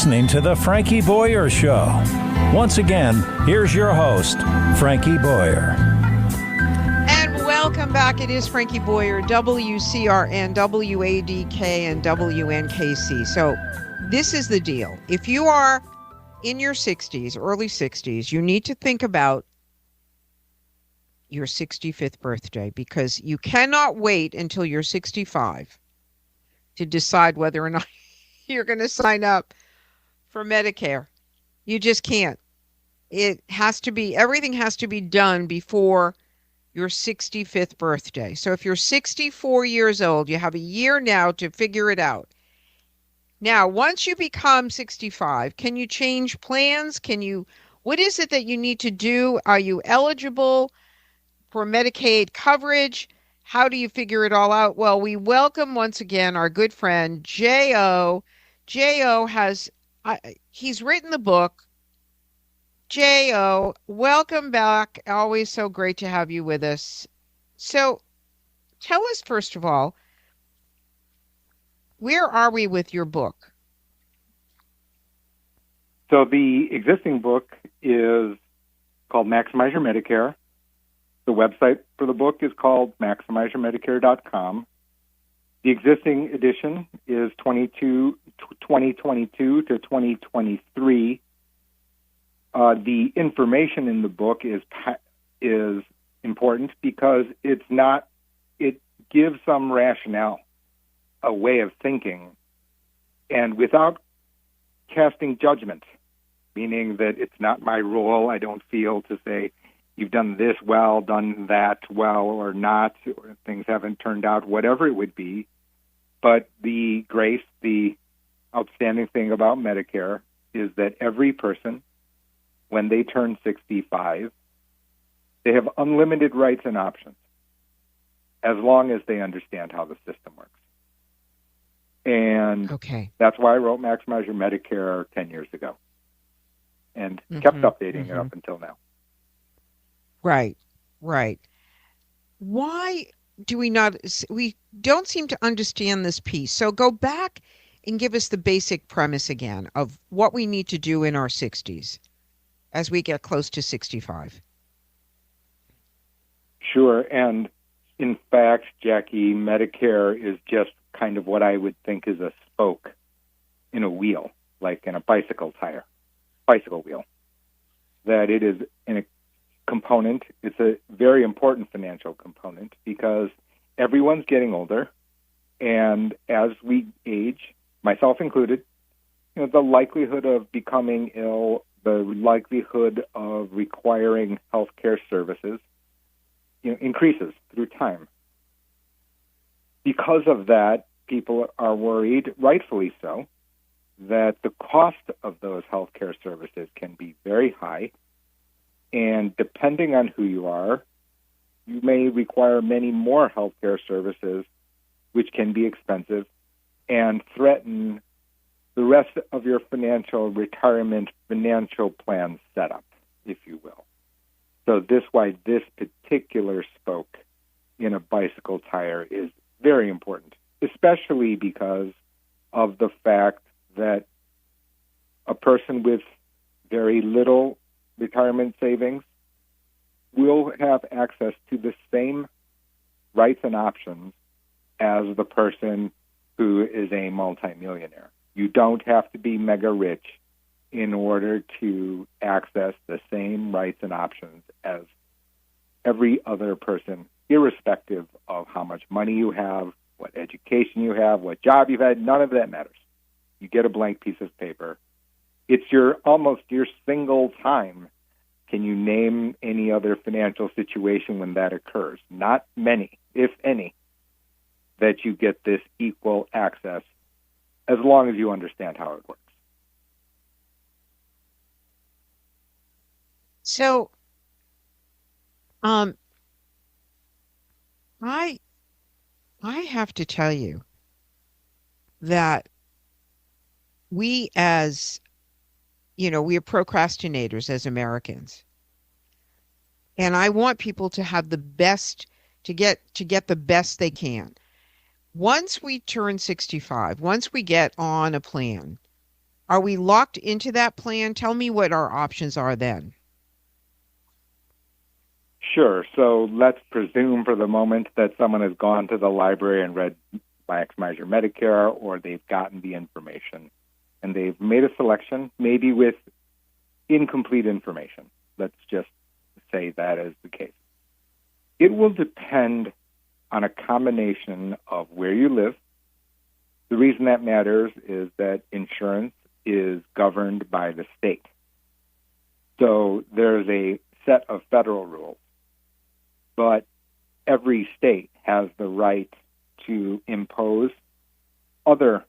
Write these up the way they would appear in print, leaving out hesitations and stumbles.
listening to The Frankie Boyer Show. Once again, here's your host, Frankie Boyer. And welcome back. It is Frankie Boyer, WCRN, WADK, and WNKC. So this is the deal. If you are in your 60s, early 60s, you need to think about your 65th birthday, because you cannot wait until you're 65 to decide whether or not you're going to sign up for Medicare. You just can't. It has to be, everything has to be done before your 65th birthday. So if you're 64 years old, you have a year now to figure it out. Now, once you become 65, can you change plans? What is it that you need to do? Are you eligible for Medicaid coverage? How do you figure it all out? Well, we welcome once again our good friend, J.O. J.O. he's written the book. J.O., welcome back. Always so great to have you with us. So tell us, first of all, where are we with your book? So the existing book is called Maximize Your Medicare. The website for the book is called MaximizeYourMedicare.com. The existing edition is 2022 to 2023. The information in the book is important because it gives some rationale, a way of thinking, and without casting judgment, meaning that it's not my role, I don't feel, to say, you've done this well, done that well, or not, or things haven't turned out, whatever it would be. But the outstanding thing about Medicare is that every person, when they turn 65, they have unlimited rights and options, as long as they understand how the system works. And That's why I wrote Maximize Your Medicare 10 years ago and kept updating it up until now. Right. Why do we don't seem to understand this piece? So go back and give us the basic premise again of what we need to do in our 60s as we get close to 65. Sure. And in fact, Jackie, Medicare is just kind of what I would think is a spoke in a wheel, like in a bicycle wheel. That it is a component. It's a very important financial component because everyone's getting older, and as we age, myself included, the likelihood of becoming ill, the likelihood of requiring health care services, increases through time. Because of that, people are worried, rightfully so, that the cost of those health care services can be very high. And depending on who you are, you may require many more healthcare services, which can be expensive and threaten the rest of your retirement financial plan setup, if you will. So why this particular spoke in a bicycle tire is very important, especially because of the fact that a person with very little retirement savings will have access to the same rights and options as the person who is a multimillionaire. You don't have to be mega rich in order to access the same rights and options as every other person, irrespective of how much money you have, what education you have, what job you've had. None of that matters. You get a blank piece of paper. It's almost your single time. Can you name any other financial situation when that occurs? Not many, if any, that you get this equal access as long as you understand how it works. So, I have to tell you that we we are procrastinators as Americans. And I want people to have the best, to get the best they can. Once we turn 65, once we get on a plan, Are we locked into that plan? Tell me what our options are then. Sure. So let's presume for the moment that someone has gone to the library and read Maximize Your Medicare, or they've gotten the information and they've made a selection, maybe with incomplete information. Let's just say that is the case. It will depend on a combination of where you live. The reason that matters is that insurance is governed by the state. So there's a set of federal rules, but every state has the right to impose other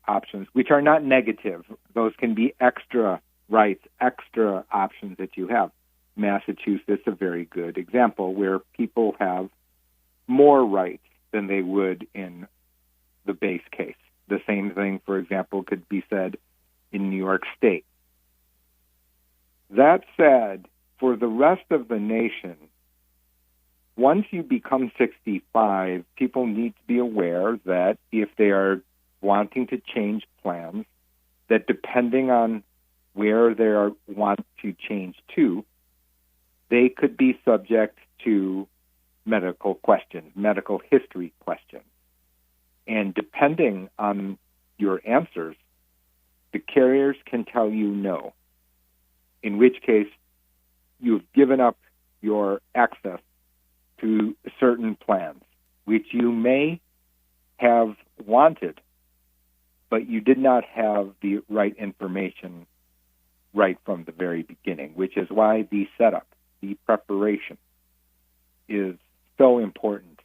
options, which are not negative. Those can be extra rights, extra options that you have. Massachusetts, a very good example, where people have more rights than they would in the base case. The same thing, for example, could be said in New York State. That said, for the rest of the nation, once you become 65, people need to be aware that if they are wanting to change plans, that depending on where they want to change to, they could be subject to medical questions, medical history questions. And depending on your answers, the carriers can tell you no, in which case you've given up your access to certain plans, which you may have wanted, but you did not have the right information right from the very beginning, which is why the setup, the preparation, is so important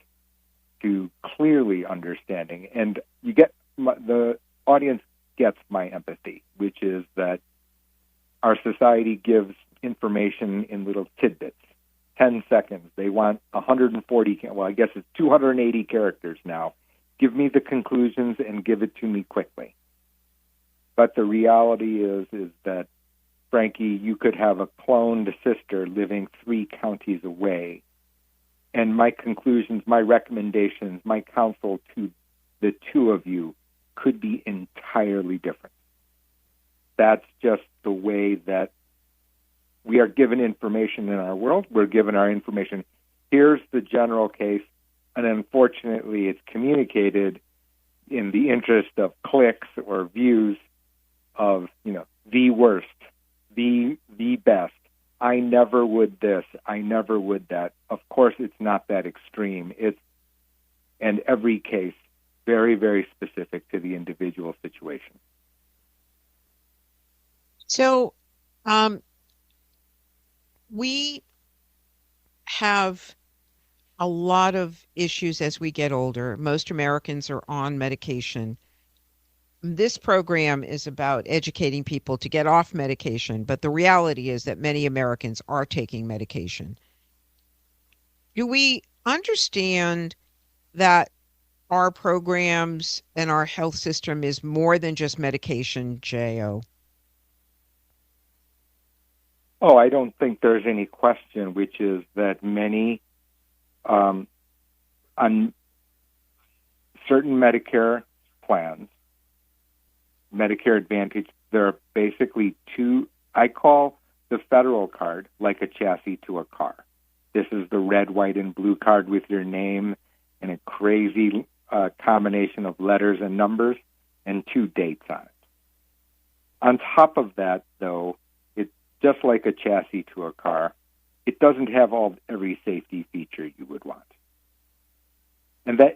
to clearly understanding. And you get the audience gets my empathy, which is that our society gives information in little tidbits. 10 seconds. They want 140, well, I guess it's 280 characters now. Give me the conclusions and give it to me quickly. But the reality is that, Frankie, you could have a cloned sister living 3 counties away, and my conclusions, my recommendations, my counsel to the two of you could be entirely different. That's just the way that we are given information in our world. We're given our information. Here's the general case, and unfortunately it's communicated in the interest of clicks or views of, the worst, the best. I never would this. I never would that. Of course, it's not that extreme. And every case very, very specific to the individual situation. So, we have a lot of issues as we get older. Most Americans are on medication. This program is about educating people to get off medication, but the reality is that many Americans are taking medication. Do we understand that our programs and our health system is more than just medication, J.O.? Oh, I don't think there's any question, which is that many on certain Medicare plans, Medicare Advantage, there are basically 2. I call the federal card like a chassis to a car. This is the red, white, and blue card with your name and a crazy combination of letters and numbers and 2 dates on it. On top of that, though, it's just like a chassis to a car. It doesn't have every safety feature you would want.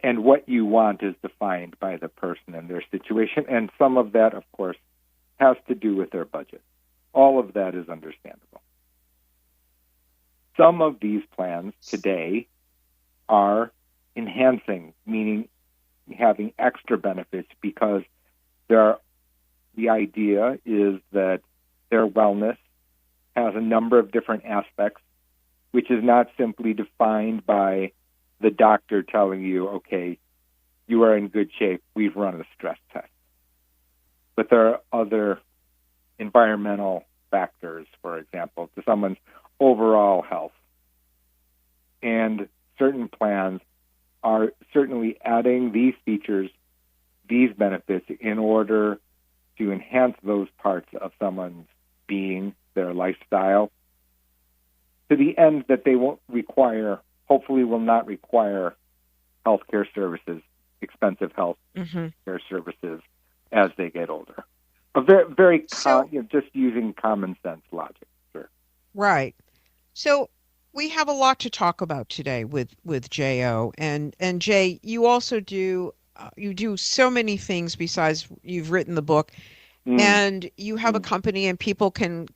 And what you want is defined by the person and their situation, and some of that, of course, has to do with their budget. All of that is understandable. Some of these plans today are enhancing, meaning having extra benefits, because the idea is that their wellness has a number of different aspects, which is not simply defined by the doctor telling you, okay, you are in good shape, we've run a stress test. But there are other environmental factors, for example, to someone's overall health. And certain plans are certainly adding these features, these benefits, in order to enhance those parts of someone's being, their lifestyle, to the end that they won't require, hopefully will not require healthcare services, expensive health care services as they get older. A very just using common sense logic. Sure. Right. So we have a lot to talk about today with J.O. And Jay, you also do you do so many things besides you've written the book, and you have a company, and people can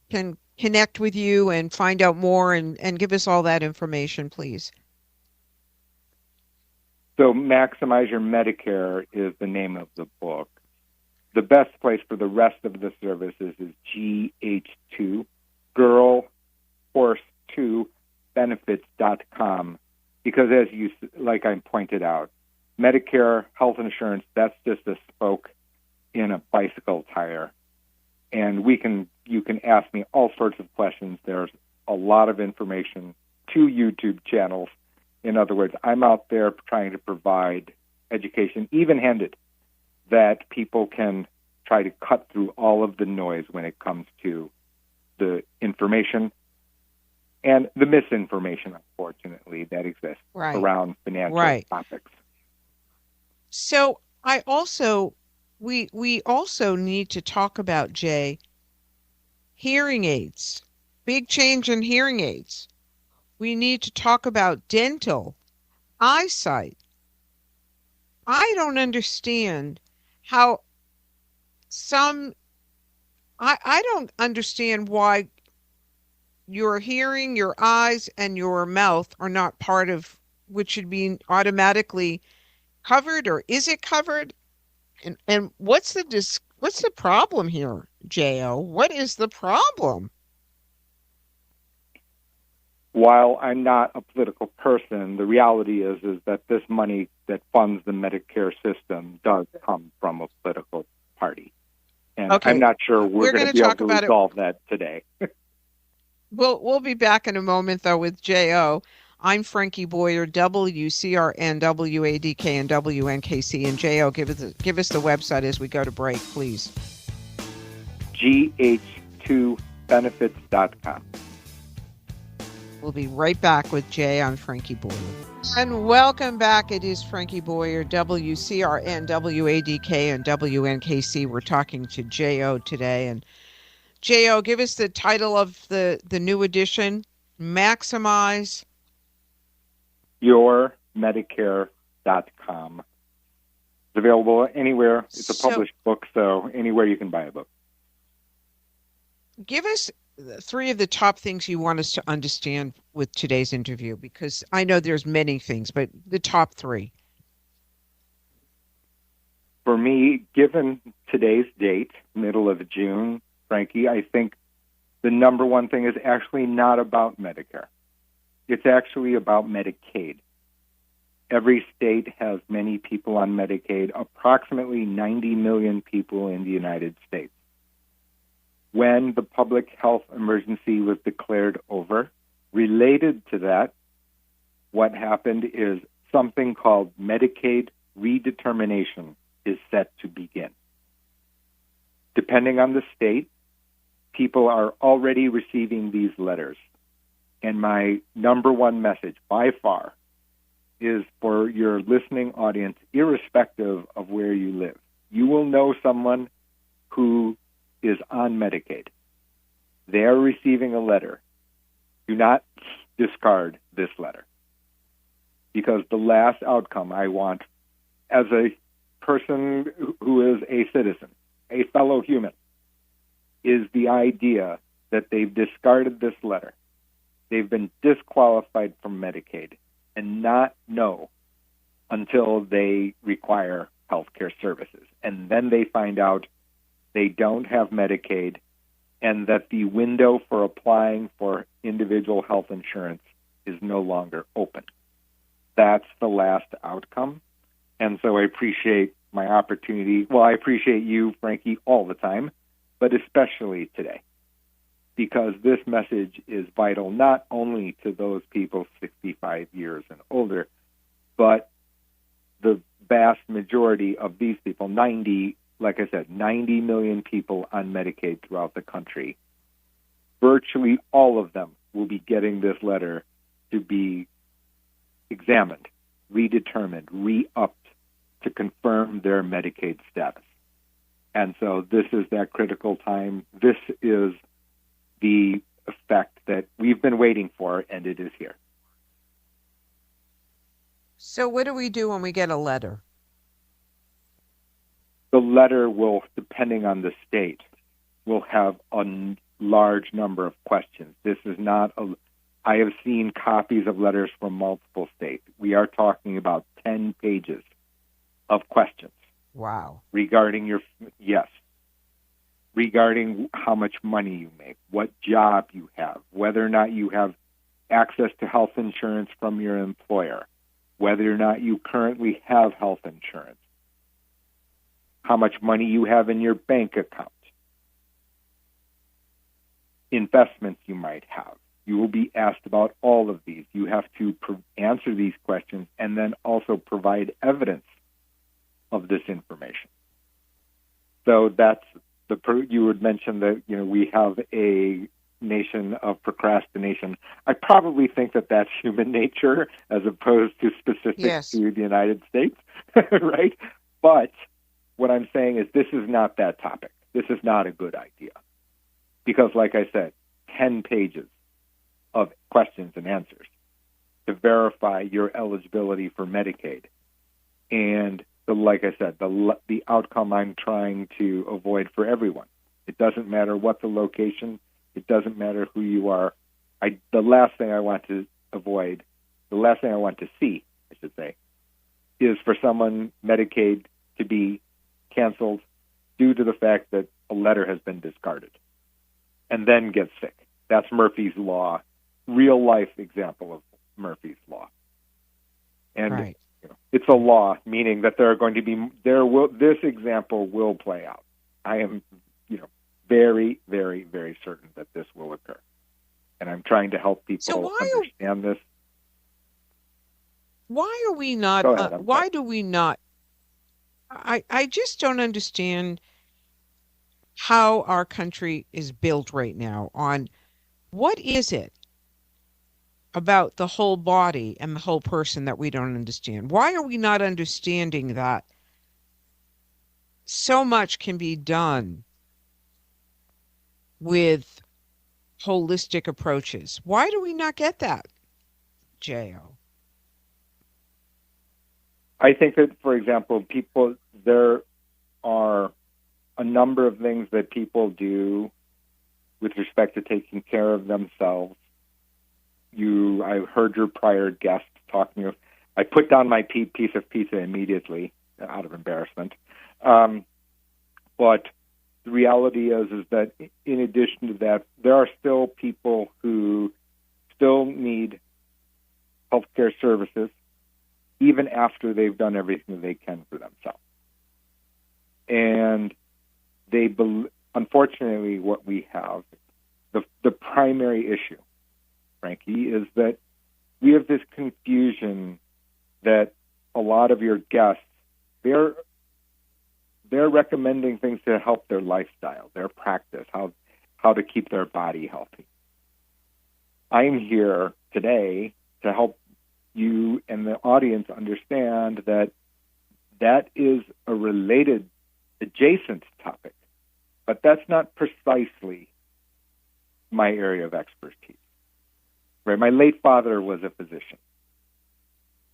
connect with you and find out more and give us all that information, please. So Maximize Your Medicare is the name of the book. The best place for the rest of the services is GH2, Girl Horse 2 benefits.com, because as like I pointed out, Medicare health insurance, that's just a spoke in a bicycle tire. And you can ask me all sorts of questions. There's a lot of information, 2 YouTube channels. In other words, I'm out there trying to provide education, even-handed, that people can try to cut through all of the noise when it comes to the information and the misinformation, unfortunately, that exists around financial topics. So we also need to talk about, Jay, hearing aids, big change in hearing aids. We need to talk about dental, eyesight. I don't understand how I don't understand why your hearing, your eyes, and your mouth are not part of which should be automatically covered, or is it covered? And what's the problem here, J.O.? What is the problem? While I'm not a political person, the reality is that this money that funds the Medicare system does come from a political party. And I'm not sure we're going to be able to resolve that today. We'll be back in a moment, though, with J.O. I'm Frankie Boyer, WCRN, WADK, and WNKC. And J.O., give us the website as we go to break, please. GH2benefits.com. We'll be right back with Jay on Frankie Boyer. And welcome back. It is Frankie Boyer, WCRN, WADK, and WNKC. We're talking to J.O. today. And J.O., give us the title of the new edition, Maximize Your Medicare.com. It's available anywhere. It's a published book, so anywhere you can buy a book. Give us 3 of the top things you want us to understand with today's interview, because I know there's many things, but the top 3. For me, given today's date, middle of June, Frankie, I think the number one thing is actually not about Medicare. It's actually about Medicaid. Every state has many people on Medicaid, approximately 90 million people in the United States. When the public health emergency was declared over, related to that, what happened is something called Medicaid redetermination is set to begin. Depending on the state, people are already receiving these letters. And my number one message, by far, is for your listening audience, irrespective of where you live. You will know someone who is on Medicaid. They are receiving a letter. Do not discard this letter, because the last outcome I want, as a person who is a citizen, a fellow human, is the idea that they've discarded this letter. They've been disqualified from Medicaid and not know until they require health care services. And then they find out they don't have Medicaid and that the window for applying for individual health insurance is no longer open. That's the last outcome. And so I appreciate my opportunity. Well, I appreciate you, Frankie, all the time, but especially today, because this message is vital not only to those people 65 years and older, but the vast majority of these people, 90, like I said, 90 million people on Medicaid throughout the country. Virtually all of them will be getting this letter to be examined, redetermined, re-upped to confirm their Medicaid status. And so this is that critical time. This is the effect that we've been waiting for, and it is here. So what do we do when we get a letter? The letter will, depending on the state, will have a large number of questions. This is not I have seen copies of letters from multiple states. We are talking about 10 pages of questions. Wow. Regarding how much money you make, what job you have, whether or not you have access to health insurance from your employer, whether or not you currently have health insurance, how much money you have in your bank account, investments you might have. You will be asked about all of these. You have to answer these questions and then also provide evidence of this information. So that's you would mention that we have a nation of procrastination. I probably think that that's human nature as opposed to specific to the United States, right? But what I'm saying is this is not that topic. This is not a good idea. Because, like I said, 10 pages of questions and answers to verify your eligibility for Medicaid. And like I said, the outcome I'm trying to avoid for everyone. It doesn't matter what the location. It doesn't matter who you are. The last thing I want to avoid, the last thing I want to see, I should say, is for someone Medicaid to be canceled due to the fact that a letter has been discarded and then get sick. That's Murphy's Law, real life example of Murphy's Law. And it's a law, meaning that this example will play out. I am, very, very, very certain that this will occur. And I'm trying to help people understand this. Why are we not, why do we not, I just don't understand how our country is built right now on what is it about the whole body and the whole person that we don't understand? Why are we not understanding that so much can be done with holistic approaches? Why do we not get that, J.O.? I think that, for example, there are a number of things that people do with respect to taking care of themselves. I heard your prior guest talking. I put down my piece of pizza immediately out of embarrassment. But the reality is that in addition to that, there are still people who still need healthcare services even after they've done everything they can for themselves. And unfortunately, what we have, the primary issue, Frankie, is that we have this confusion that a lot of your guests, they're recommending things to help their lifestyle, their practice, how to keep their body healthy. I'm here today to help you and the audience understand that is a related, adjacent topic, but that's not precisely my area of expertise. Right? My late father was a physician.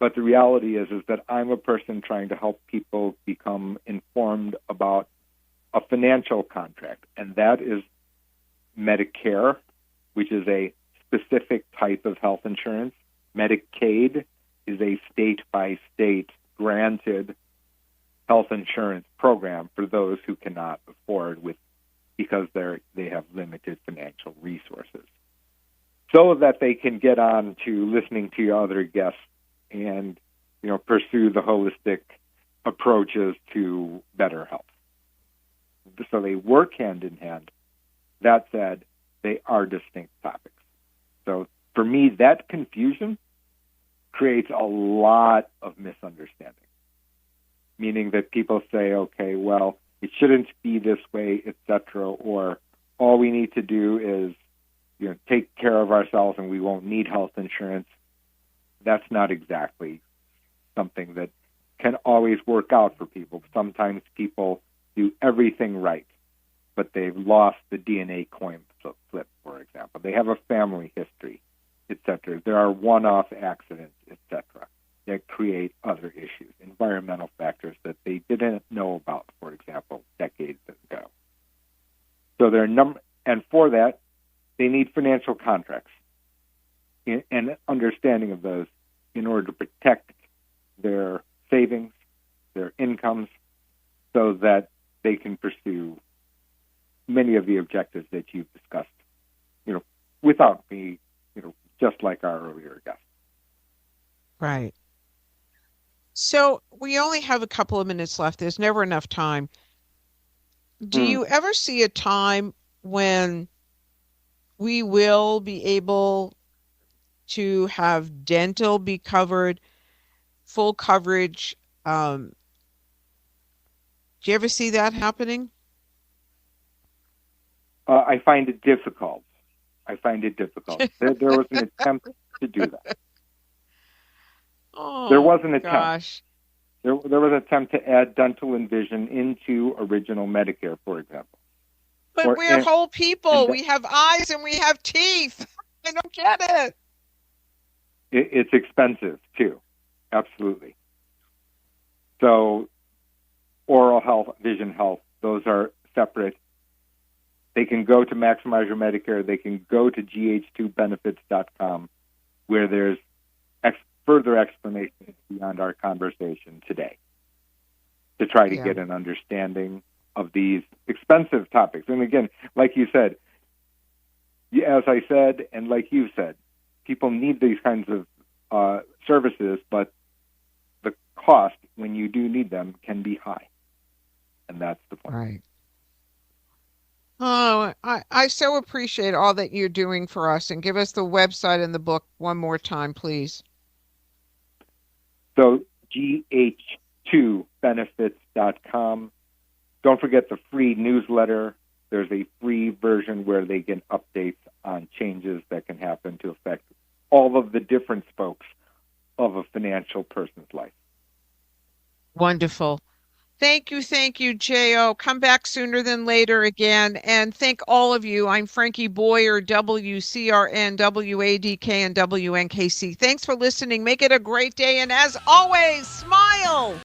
But the reality is that I'm a person trying to help people become informed about a financial contract, and that is Medicare, which is a specific type of health insurance. Medicaid is a state-by-state granted health insurance program for those who cannot afford because they have limited financial resources, so that they can get on to listening to your other guests and pursue the holistic approaches to better health. So they work hand in hand. That said, they are distinct topics. So for me, that confusion creates a lot of misunderstanding, meaning that people say, okay, well, it shouldn't be this way, etc., or all we need to do is take care of ourselves and we won't need health insurance. That's not exactly something that can always work out for people. Sometimes people do everything right, but they've lost the DNA coin flip, for example. They have a family history, etc. There are one-off accidents, etc., that create other issues, environmental factors that they didn't know about, for example, decades ago. So and for that, they need financial contracts and understanding of those in order to protect their savings, their incomes, so that they can pursue many of the objectives that you've discussed, without me, just like our earlier guest. Right. So we only have a couple of minutes left. There's never enough time. Do you ever see a time when we will be able to have dental be covered, full coverage? Do you ever see that happening? I find it difficult. There was an attempt to do that. Oh, there was an attempt. Gosh. There was an attempt to add dental and vision into original Medicare, for example. But we're whole people. We have eyes and we have teeth. I don't get it. It's expensive, too. Absolutely. So oral health, vision health, those are separate. They can go to Maximize Your Medicare. They can go to gh2benefits.com, where there's further explanation beyond our conversation today to try to get an understanding of these expensive topics. And again, like you said, as I said, and like you said, people need these kinds of services, but the cost, when you do need them, can be high. And that's the point. Right. Oh, I so appreciate all that you're doing for us. And give us the website and the book one more time, please. So gh2benefits.com. Don't forget the free newsletter. There's a free version where they get updates on changes that can happen to affect all of the different spokes of a financial person's life. Wonderful. Thank you, J.O. Come back sooner than later again. And thank all of you. I'm Frankie Boyer, WCRN, WADK, and WNKC. Thanks for listening. Make it a great day. And as always, smile.